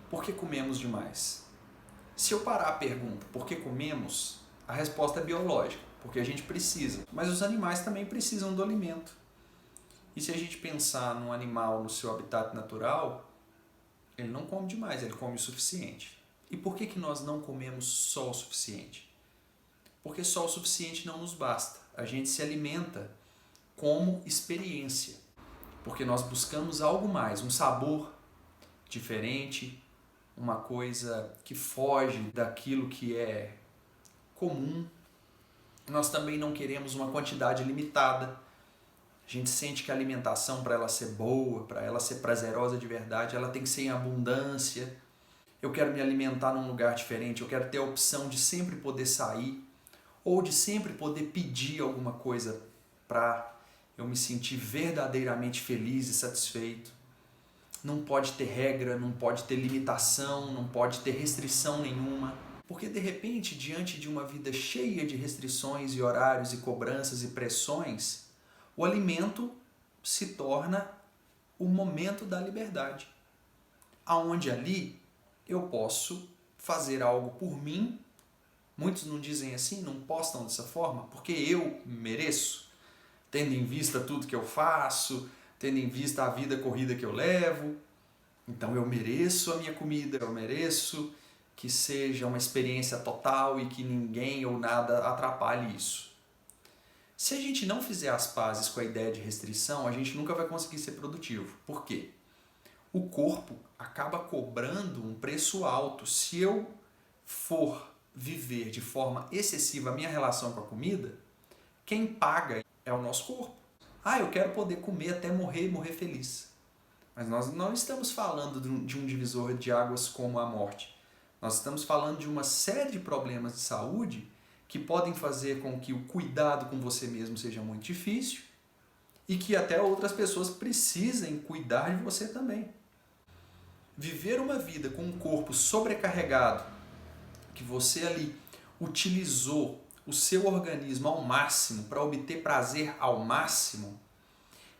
Por que comemos demais? Se eu parar a pergunta por que comemos, a resposta é biológica, porque a gente precisa. Mas os animais também precisam do alimento. E se a gente pensar num animal no seu habitat natural, ele não come demais, ele come o suficiente. E por que nós não comemos só o suficiente? Porque só o suficiente não nos basta. A gente se alimenta como experiência. Porque nós buscamos algo mais, um sabor diferente, uma coisa que foge daquilo que é comum. Nós também não queremos uma quantidade limitada. A gente sente que a alimentação, para ela ser boa, para ela ser prazerosa de verdade, ela tem que ser em abundância. Eu quero me alimentar num lugar diferente, eu quero ter a opção de sempre poder sair ou de sempre poder pedir alguma coisa para eu me sentir verdadeiramente feliz e satisfeito. Não pode ter regra, não pode ter limitação, não pode ter restrição nenhuma. Porque de repente, diante de uma vida cheia de restrições e horários e cobranças e pressões, o alimento se torna o momento da liberdade. Aonde ali eu posso fazer algo por mim. Muitos não dizem assim, não postam dessa forma, porque eu mereço, tendo em vista tudo que eu faço, tendo em vista a vida corrida que eu levo. Então eu mereço a minha comida, eu mereço que seja uma experiência total e que ninguém ou nada atrapalhe isso. Se a gente não fizer as pazes com a ideia de restrição, a gente nunca vai conseguir ser produtivo. Por quê? O corpo acaba cobrando um preço alto. Se eu for viver de forma excessiva a minha relação com a comida, quem paga é o nosso corpo. Eu quero poder comer até morrer e morrer feliz. Mas nós não estamos falando de um divisor de águas como a morte. Nós estamos falando de uma série de problemas de saúde que podem fazer com que o cuidado com você mesmo seja muito difícil e que até outras pessoas precisem cuidar de você também. Viver uma vida com um corpo sobrecarregado, que você ali utilizou o seu organismo ao máximo para obter prazer ao máximo,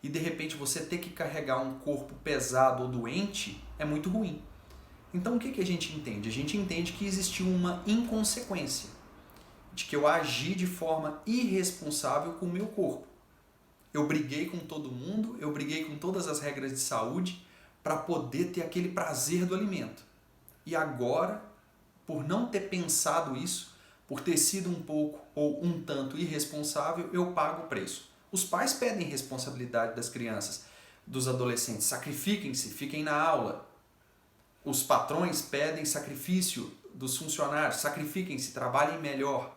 e de repente você ter que carregar um corpo pesado ou doente, é muito ruim. Então o que a gente entende? A gente entende que existiu uma inconsequência, de que eu agi de forma irresponsável com o meu corpo. Eu briguei com todo mundo, eu briguei com todas as regras de saúde para poder ter aquele prazer do alimento. E agora, por não ter pensado isso, por ter sido um pouco ou um tanto irresponsável, eu pago o preço. Os pais pedem responsabilidade das crianças, dos adolescentes. Sacrifiquem-se, fiquem na aula. Os patrões pedem sacrifício dos funcionários. Sacrifiquem-se, trabalhem melhor.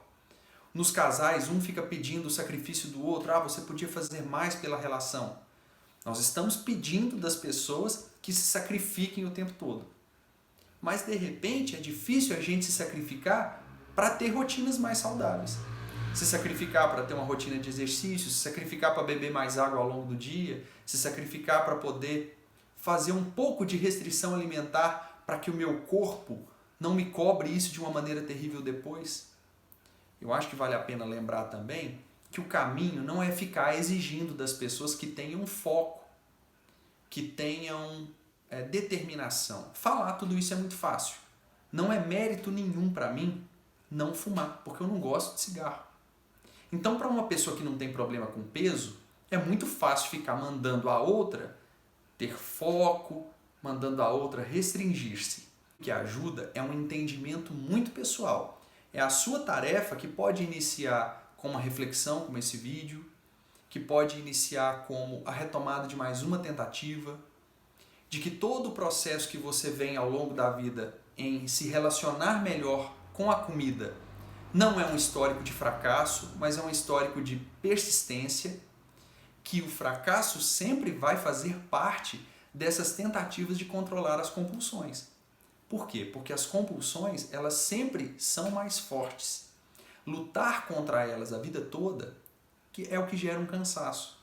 Nos casais, um fica pedindo o sacrifício do outro. Você podia fazer mais pela relação. Nós estamos pedindo das pessoas que se sacrifiquem o tempo todo. Mas, de repente, é difícil a gente se sacrificar para ter rotinas mais saudáveis. Se sacrificar para ter uma rotina de exercício, se sacrificar para beber mais água ao longo do dia, se sacrificar para poder fazer um pouco de restrição alimentar para que o meu corpo não me cobre isso de uma maneira terrível depois. Eu acho que vale a pena lembrar também que o caminho não é ficar exigindo das pessoas que tenham foco, que tenham determinação. Falar tudo isso é muito fácil. Não é mérito nenhum para mim não fumar, porque eu não gosto de cigarro. Então, para uma pessoa que não tem problema com peso, é muito fácil ficar mandando a outra ter foco, mandando a outra restringir-se. O que ajuda é um entendimento muito pessoal. É a sua tarefa que pode iniciar com uma reflexão, como esse vídeo, que pode iniciar como a retomada de mais uma tentativa, de que todo o processo que você vem ao longo da vida em se relacionar melhor com a comida não é um histórico de fracasso, mas é um histórico de persistência, que o fracasso sempre vai fazer parte dessas tentativas de controlar as compulsões. Por quê? Porque as compulsões, elas sempre são mais fortes. Lutar contra elas a vida toda que é o que gera um cansaço.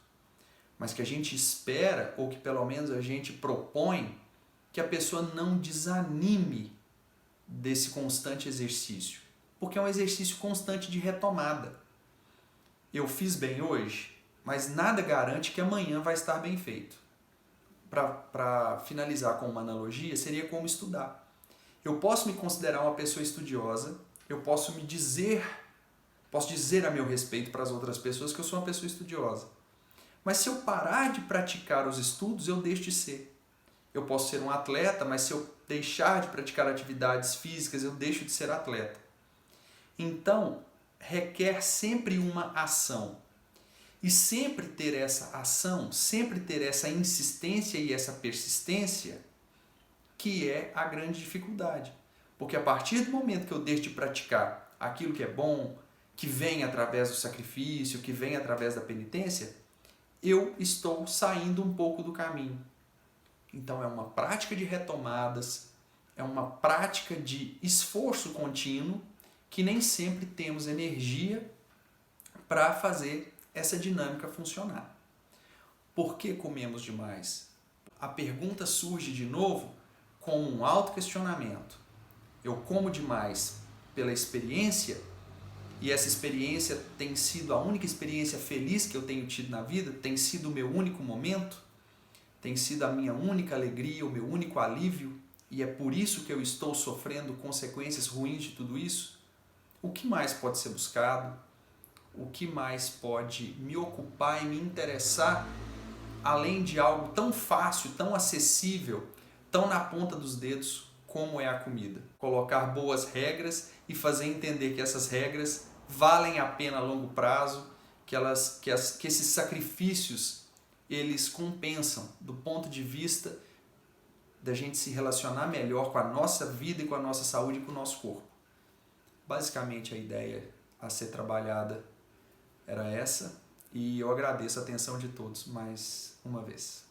Mas que a gente espera, ou que pelo menos a gente propõe, que a pessoa não desanime desse constante exercício. Porque é um exercício constante de retomada. Eu fiz bem hoje, mas nada garante que amanhã vai estar bem feito. Para finalizar com uma analogia, seria como estudar. Eu posso me considerar uma pessoa estudiosa, eu posso dizer a meu respeito para as outras pessoas que eu sou uma pessoa estudiosa. Mas se eu parar de praticar os estudos, eu deixo de ser. Eu posso ser um atleta, mas se eu deixar de praticar atividades físicas, eu deixo de ser atleta. Então, requer sempre uma ação. E sempre ter essa ação, sempre ter essa insistência e essa persistência, que é a grande dificuldade. Porque a partir do momento que eu deixo de praticar aquilo que é bom, que vem através do sacrifício, que vem através da penitência, eu estou saindo um pouco do caminho. Então é uma prática de retomadas, é uma prática de esforço contínuo, que nem sempre temos energia para fazer essa dinâmica funcionar. Por que comemos demais? A pergunta surge de novo com um autoquestionamento. Eu como demais pela experiência, e essa experiência tem sido a única experiência feliz que eu tenho tido na vida, tem sido o meu único momento, tem sido a minha única alegria, o meu único alívio, e é por isso que eu estou sofrendo consequências ruins de tudo isso? O que mais pode ser buscado? O que mais pode me ocupar e me interessar, além de algo tão fácil, tão acessível, tão na ponta dos dedos, como é a comida? Colocar boas regras e fazer entender que essas regras valem a pena a longo prazo, que esses sacrifícios eles compensam do ponto de vista da gente se relacionar melhor com a nossa vida e com a nossa saúde e com o nosso corpo. Basicamente a ideia a ser trabalhada era essa, e eu agradeço a atenção de todos mais uma vez.